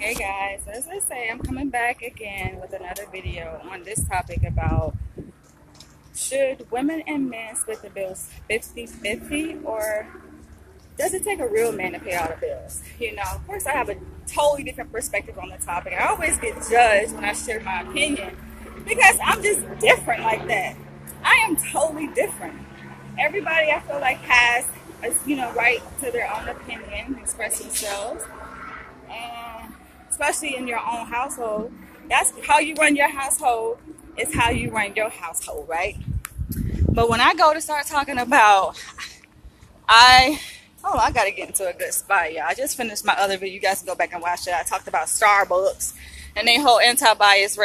Hey guys, as I say, I'm coming back again with another video on this topic about should women and men split the bills 50-50, or does it take a real man to pay all the bills? Of course I have a totally different perspective on the topic. I always get judged when I share my opinion because I'm just different like that. I am totally different. Everybody I feel like has a right to their own opinion, express themselves. And especially in your own household, that's how you run your household, is how you run your household, right? But when I go to start talking about, I gotta get into a good spot, y'all. I just finished my other video. You guys can go back and watch it. I talked about Starbucks and their whole anti-bias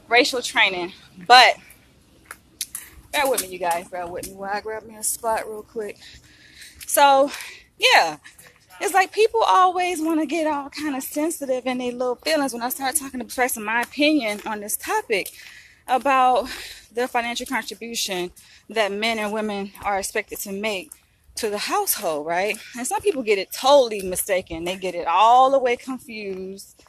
racial training. But bear with me, you guys. Bear with me while I grab me a spot real quick. So, yeah. It's like people always want to get all kind of sensitive in their little feelings when I start talking, expressing my opinion on this topic about the financial contribution that men and women are expected to make to the household, right? And some people get it totally mistaken. They get it all the way confused.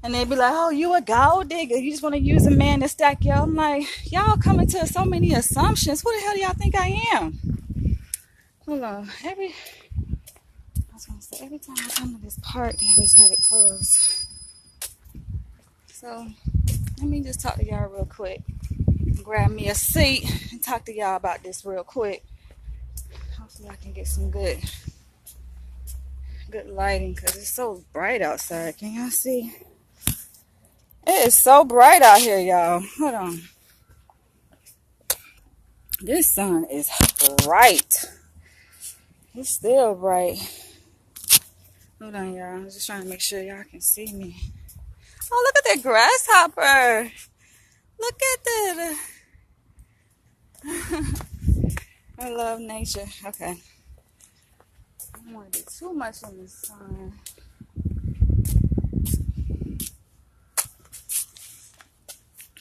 And they be like, oh, you a gold digger. You just want to use a man to stack y'all. I'm like, y'all coming to so many assumptions. Who the hell do y'all think I am? Hold on. Every time I come to this park, they always have it closed. So, let me just talk to y'all real quick. Grab me a seat and talk to y'all about this real quick. Hopefully I can get some good lighting because it's so bright outside. Can y'all see? It is so bright out here, y'all. Hold on. This sun is bright. It's still bright. Hold on, y'all. I'm just trying to make sure y'all can see me. Oh, look at that grasshopper. Look at that. I love nature. Okay. I don't want to be too much in the sun.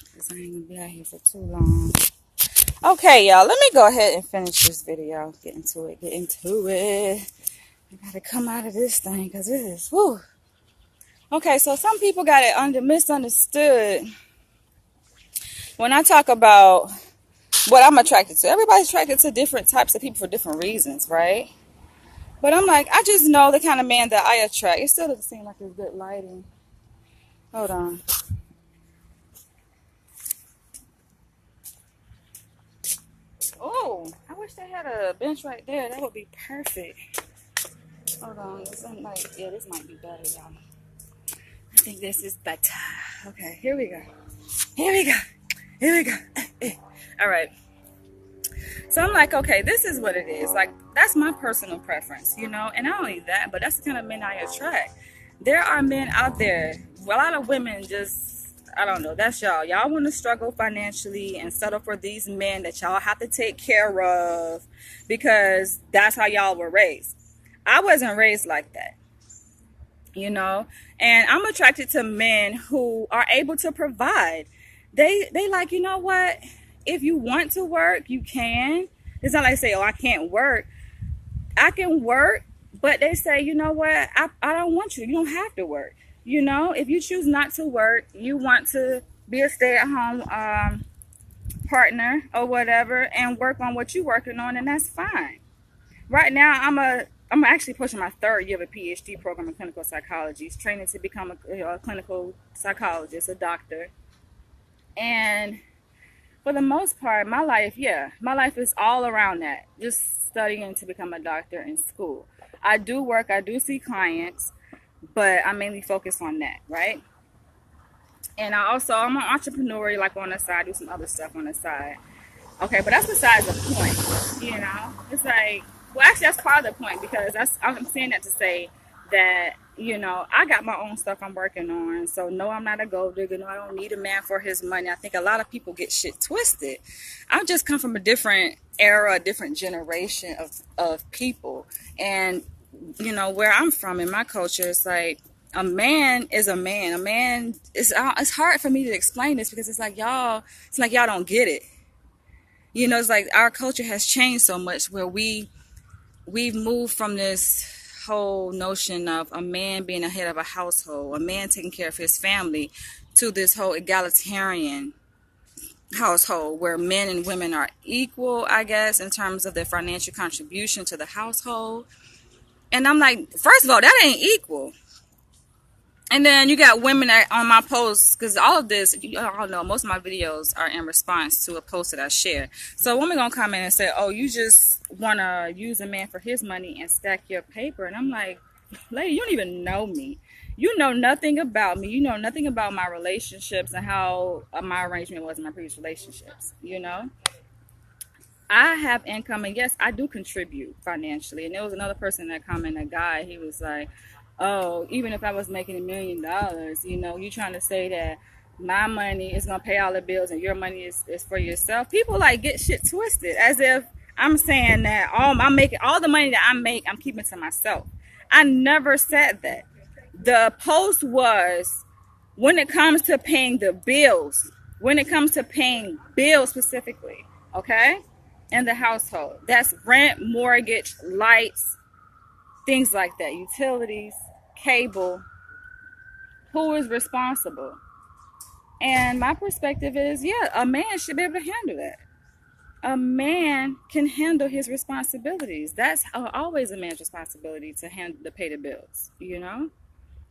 Because I ain't going to be out here for too long. Okay, y'all. Let me go ahead and finish this video. Get into it. I gotta come out of this thing because it is, whew. Okay, so some people got it misunderstood when I talk about what I'm attracted to. Everybody's attracted to different types of people for different reasons, right? But I'm like, I just know the kind of man that I attract. It still doesn't seem like it's good lighting. Hold on. Oh, I wish they had a bench right there. That would be perfect. Hold on, this might be better, y'all. I think this is better. Okay, here we go. All right. So I'm like, okay, this is what it is. Like, that's my personal preference, And not only that, but that's the kind of men I attract. There are men out there, a lot of women just, I don't know, that's y'all. Y'all want to struggle financially and settle for these men that y'all have to take care of because that's how y'all were raised. I wasn't raised like that, and I'm attracted to men who are able to provide. They like, you know what? If you want to work, you can. It's not like say, oh, I can't work. I can work, but they say, you know what? I don't want you. You don't have to work. If you choose not to work, you want to be a stay-at-home partner or whatever and work on what you're working on, and that's fine. Right now, I'm actually pushing my third year of a PhD program in clinical psychology. It's training to become a clinical psychologist, a doctor. And for the most part, my life is all around that. Just studying to become a doctor in school. I do work, I do see clients, but I mainly focus on that, right? And I'm an entrepreneur, like on the side, do some other stuff on the side. Okay, but that's besides the point, It's like, well, actually, that's part of the point because I'm saying that to say that, I got my own stuff I'm working on. So, no, I'm not a gold digger. No, I don't need a man for his money. I think a lot of people get shit twisted. I just come from a different era, a different generation of people. And, where I'm from in my culture, it's like a man is a man. A man, it's hard for me to explain this because it's like y'all don't get it. It's like our culture has changed so much where we've moved from this whole notion of a man being a head of a household, a man taking care of his family, to this whole egalitarian household where men and women are equal, I guess, in terms of their financial contribution to the household. And I'm like, first of all, that ain't equal. And then you got women that on my posts, because all of this, you all know, most of my videos are in response to a post that I share. So a woman gonna comment and say, oh, you just wanna use a man for his money and stack your paper. And I'm like, lady, you don't even know me. You know nothing about me. You know nothing about my relationships and how my arrangement was in my previous relationships, you know? I have income, and yes, I do contribute financially. And there was another person that commented, a guy, he was like, oh, even if I was making $1 million, you know, you trying to say that my money is going to pay all the bills and your money is for yourself. People like get shit twisted as if I'm saying that I'm making all the money that I make, I'm keeping to myself. I never said that. The post was when it comes to paying the bills, when it comes to paying bills specifically, okay, in the household. That's rent, mortgage, lights, things like that, utilities, cable. Who is responsible? And my perspective is, yeah, a man should be able to handle that. A man can handle his responsibilities. That's always a man's responsibility to pay the bills, you know,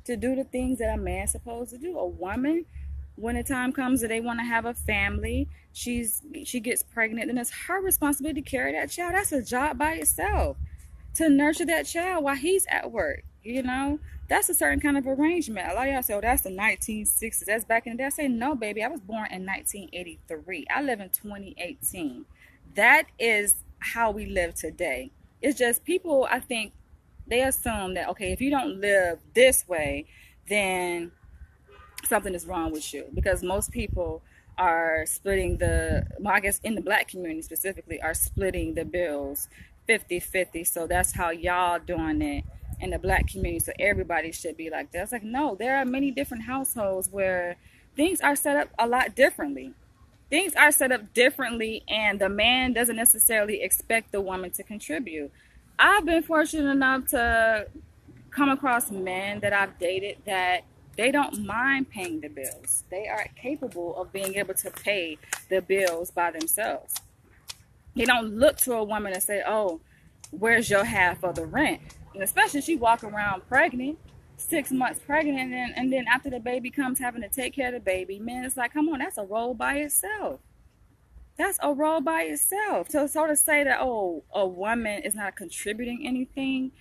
to do the things that a man's supposed to do. A woman, when the time comes that they want to have a family, she gets pregnant, then it's her responsibility to carry that child. That's a job by itself, to nurture that child while he's at work, you know. That's a certain kind of arrangement. A lot of y'all say, oh, that's the 1960s. That's back in the day. I say, no, baby. I was born in 1983. I live in 2018. That is how we live today. It's just people, I think, they assume that, okay, if you don't live this way, then something is wrong with you. Because most people are splitting I guess in the black community specifically, are splitting the bills 50-50. So that's how y'all doing it in the black community. So everybody should be like that. It's like, no, there are many different households where things are set up a lot differently. Things are set up differently, and the man doesn't necessarily expect the woman to contribute. I've been fortunate enough to come across men that I've dated that they don't mind paying the bills. They are capable of being able to pay the bills by themselves. They don't look to a woman and say, oh, where's your half of the rent? And especially if she walk around pregnant, 6 months pregnant, and then after the baby comes, having to take care of the baby, man, it's like, come on, that's a role by itself. That's a role by itself. So to say that, oh, a woman is not contributing anything,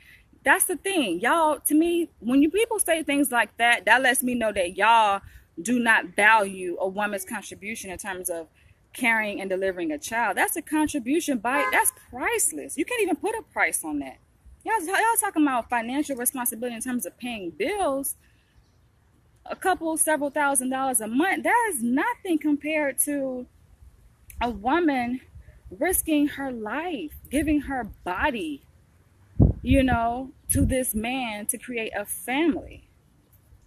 that's the thing. Y'all, to me, when people say things like that, that lets me know that y'all do not value a woman's contribution in terms of carrying and delivering a child. That's a contribution that's priceless. You can't even put a price on that. Y'all talking about financial responsibility in terms of paying bills, several $1,000s a month. That is nothing compared to a woman risking her life, giving her body, you know, to this man to create a family.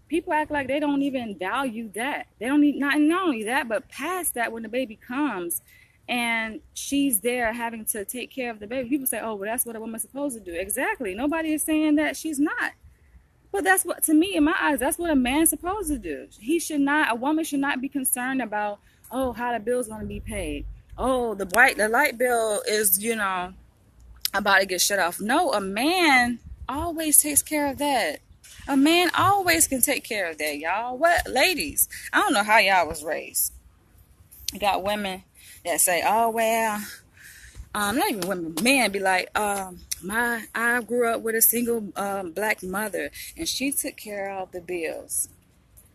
People act like they don't even value that. They don't need, not only that, but past that, when the baby comes and she's there having to take care of the baby, people say, oh, well, that's what a woman's supposed to do. Exactly. Nobody is saying that she's not. But that's what, to me, in my eyes, that's what a man's supposed to do. A woman should not be concerned about, oh, how the bill's going to be paid. Oh, the light bill is, you know, about to get shut off. No, a man always takes care of that. A man always can take care of that, y'all. What, ladies? I don't know how y'all was raised. You got women that say, oh, well, not even women, men be like, I grew up with a single black mother, and she took care of all the bills.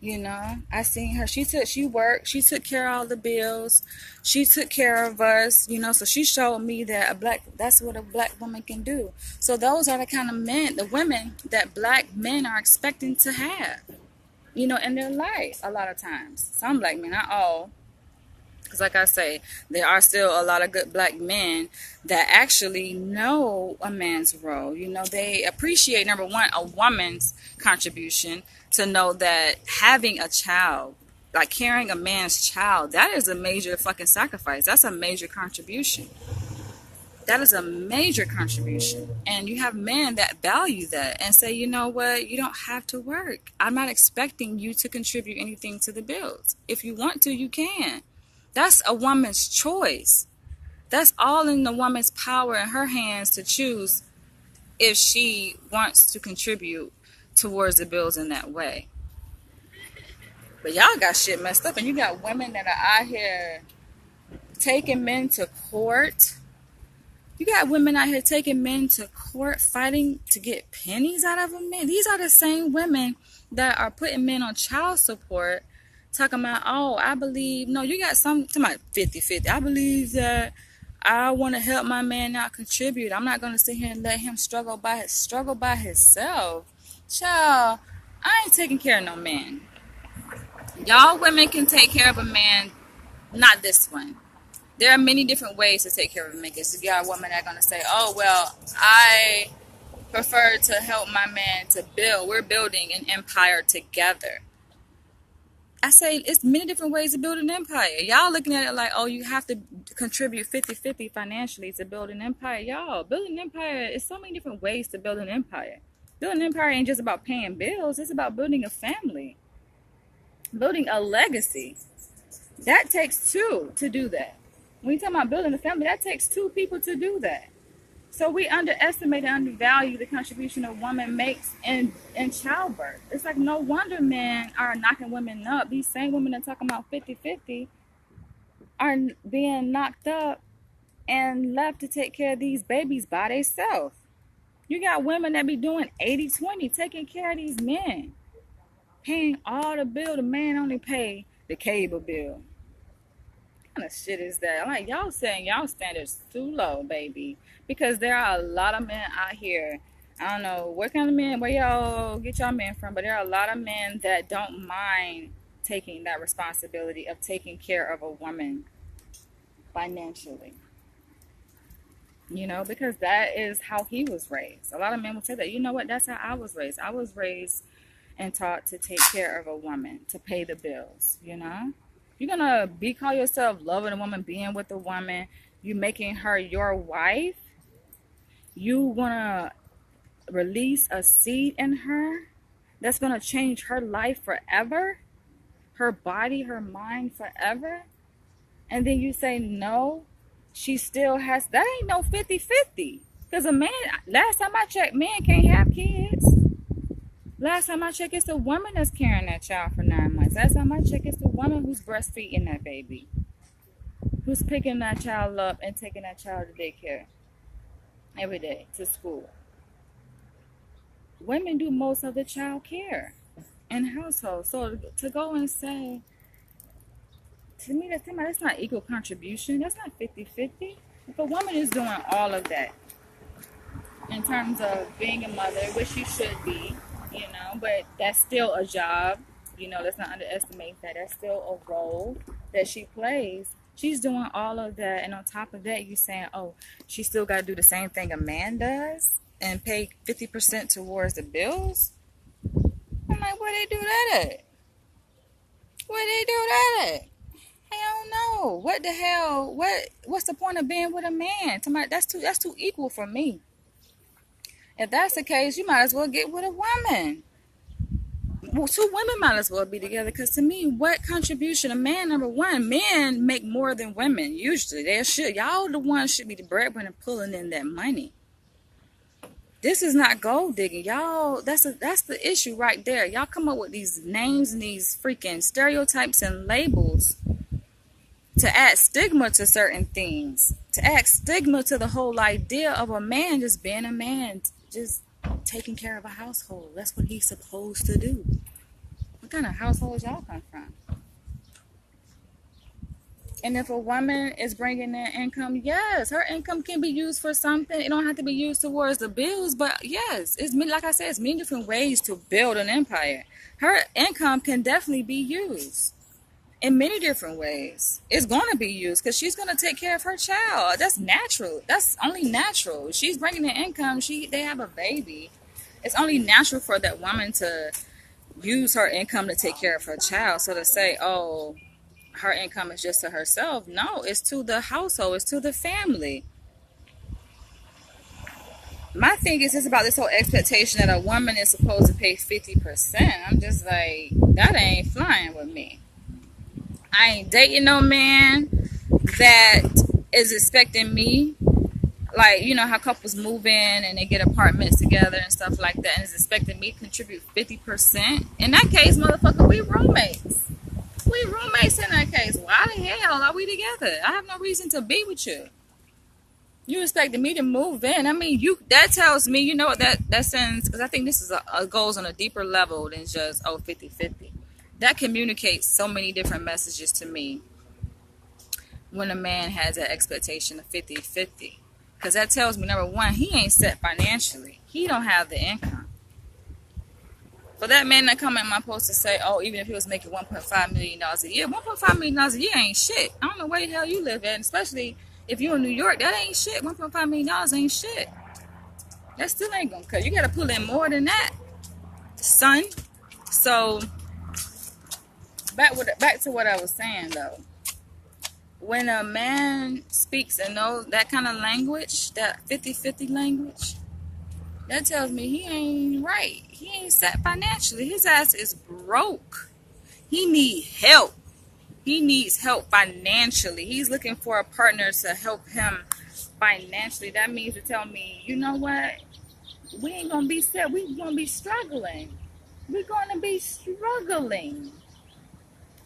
You know, I seen her. She worked. She took care of all the bills. She took care of us. You know, so she showed me that that's what a black woman can do. So those are the kind of the women that black men are expecting to have, you know, in their life. A lot of times, some black men, not all, because like I say, there are still a lot of good black men that actually know a man's role. You know, they appreciate, number one, a woman's contribution, to know that having a child, like carrying a man's child, that is a major fucking sacrifice. That's a major contribution. That is a major contribution. And you have men that value that and say, you know what, you don't have to work. I'm not expecting you to contribute anything to the bills. If you want to, you can. That's a woman's choice. That's all in the woman's power in her hands to choose if she wants to contribute towards the bills in that way. But y'all got shit messed up, and you got women that are out here taking men to court. You got women out here taking men to court, fighting to get pennies out of a man. These are the same women that are putting men on child support, talking about, oh, I believe, no, you got some, talking about 50-50. I believe that I want to help my man out contribute. I'm not going to sit here and let him struggle by himself. Child, I ain't taking care of no man. Y'all women can take care of a man, not this one. There are many different ways to take care of a man. Because you got a woman that's going to say, oh, well, I prefer to help my man to build. We're building an empire together. I say it's many different ways to build an empire. Y'all looking at it like, oh, you have to contribute 50-50 financially to build an empire. Y'all, building an empire is so many different ways to build an empire. Building an empire ain't just about paying bills. It's about building a family, building a legacy. That takes two to do that. When you talk about building a family, that takes two people to do that. So we underestimate and undervalue the contribution a woman makes in childbirth. It's like no wonder men are knocking women up. These same women that talking about 50-50 are being knocked up and left to take care of these babies by themselves. You got women that be doing 80-20, taking care of these men, paying all the bill. The man only pay the cable bill. What kind of shit is that? I'm like, y'all saying y'all standards too low, baby. Because there are a lot of men out here. I don't know what kind of men, where y'all get y'all men from, but there are a lot of men that don't mind taking that responsibility of taking care of a woman financially. You know, because that is how he was raised. A lot of men will say that, you know what, that's how I was raised. I was raised and taught to take care of a woman, to pay the bills, you know. You're going to call yourself loving a woman, being with a woman, you making her your wife. You want to release a seed in her that's going to change her life forever, her body, her mind forever. And then you say, no, she still has, that ain't no 50-50. Because a man, last time I checked, men can't have kids. Last time I checked, it's the woman that's carrying that child for 9 months. Last time I checked, it's the woman who's breastfeeding that baby, who's picking that child up and taking that child to daycare every day, to school. Women do most of the child care in households. So to go and say, to me, that's not equal contribution. That's not 50-50. If a woman is doing all of that in terms of being a mother, which she should be, you know, but that's still a job, you know, let's not underestimate that. That's still a role that she plays. She's doing all of that, and on top of that, you're saying, oh, she still got to do the same thing a man does and pay 50% towards the bills? I'm like, where they do that at? Where they do that at? Hell no. What the hell? What's the point of being with a man? That's too equal for me. If that's the case, you might as well get with a woman. Well, two women might as well be together, because to me, what contribution? A man, number one, men make more than women. Usually, they should. Y'all the ones should be the breadwinner pulling in that money. This is not gold digging, y'all. That's the issue right there. Y'all come up with these names and these freaking stereotypes and labels to add stigma to certain things, to add stigma to the whole idea of a man just being a man, just taking care of a household. That's what he's supposed to do. What kind of households y'all come from? And if a woman is bringing in income, yes, her income can be used for something. It don't have to be used towards the bills, but yes, it's like I said, it's many different ways to build an empire. Her income can definitely be used in many different ways. It's going to be used because she's going to take care of her child. That's natural. That's only natural. She's bringing in income. They have a baby. It's only natural for that woman to use her income to take care of her child. So to say, oh, her income is just to herself, no, it's to the household, it's to the family. my thing is just about this whole expectation that a woman is supposed to pay 50%. I'm just like, that ain't flying with me. I ain't dating no man that is expecting me, like, you know how couples move in and they get apartments together and stuff like that, and is expecting me to contribute 50%. In that case, motherfucker, we roommates. We roommates in that case. Why the hell are we together? I have no reason to be with you. You expected me to move in. I mean, that tells me, you know what that sends, because I think this is goes on a deeper level than just, oh, 50-50. That communicates so many different messages to me when a man has that expectation of 50-50. Because that tells me, number one, he ain't set financially. He don't have the income. For that man that come in my post to say, oh, even if he was making $1.5 million a year, $1.5 million a year ain't shit. I don't know where the hell you live at, and especially if you're in New York, that ain't shit. $1.5 million ain't shit. That still ain't gonna cut. You gotta pull in more than that, son. So back to what I was saying though. When a man speaks and knows that kind of language, that 50-50 language, that tells me he ain't right. He ain't set financially. His ass is broke. He need help. He needs help financially. He's looking for a partner to help him financially. That means to tell me, you know what? We ain't gonna be set. We gonna be struggling. We're gonna be struggling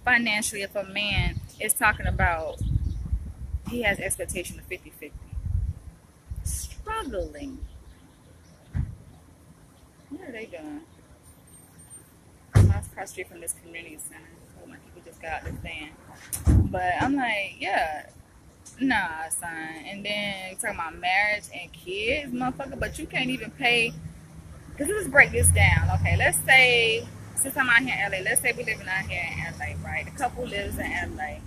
financially if a man is talking about he has expectation of 50-50. Struggling. What are they doing? I'm across the street from this community center. So my people just got out this van. But I'm like, yeah, nah, son. And then you talking about marriage and kids, motherfucker, but you can't even pay. Because let's break this down. Okay, let's say, since I'm out here in LA, let's say we living out here in LA, right? The couple lives in LA.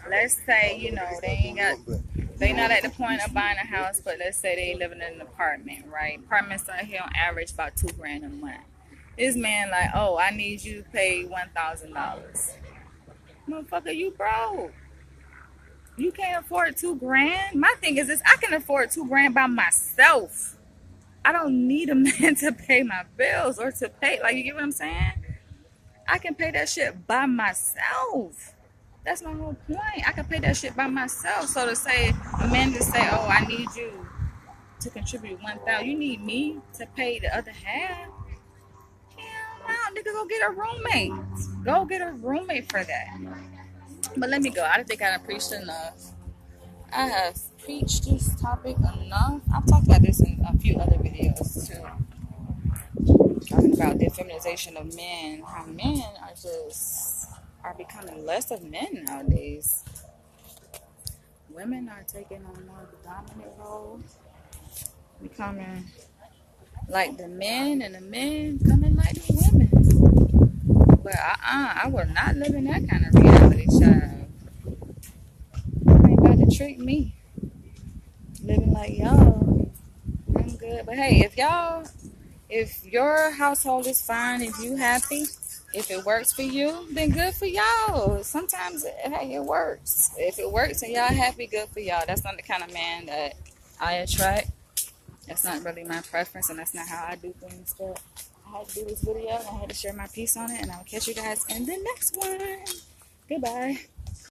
Let's say, you know, they not at the point of buying a house, but let's say they living in an apartment, right? Apartments out here on average about $2,000 a month. This man like, oh, I need you to pay $1,000. Motherfucker, you broke. You can't afford $2,000. My thing is this: I can afford $2,000 by myself. I don't need a man to pay my bills or to pay. Like, you get what I'm saying? I can pay that shit by myself. That's my whole point. I can pay that shit by myself. So to say, a man to say, oh, I need you to contribute $1,000. You need me to pay the other half? Hell no, nigga, go get a roommate. Go get a roommate for that. But let me go. I don't think I done preached enough. I have preached this topic enough. I've talked about this in a few other videos too. Talking about the feminization of men. How men are becoming less of men nowadays. Women are taking on more of the dominant role. Becoming like the men, and the men coming like the women. But I will not live in that kind of reality, child. You ain't about to trick me. Living like y'all. I'm good. But hey, if your household is fine, if you happy, if it works for you, then good for y'all. Sometimes, hey, it works. If it works and y'all happy, good for y'all. That's not the kind of man that I attract. That's not really my preference, and that's not how I do things. But I had to do this video, and I had to share my piece on it, and I'll catch you guys in the next one. Goodbye.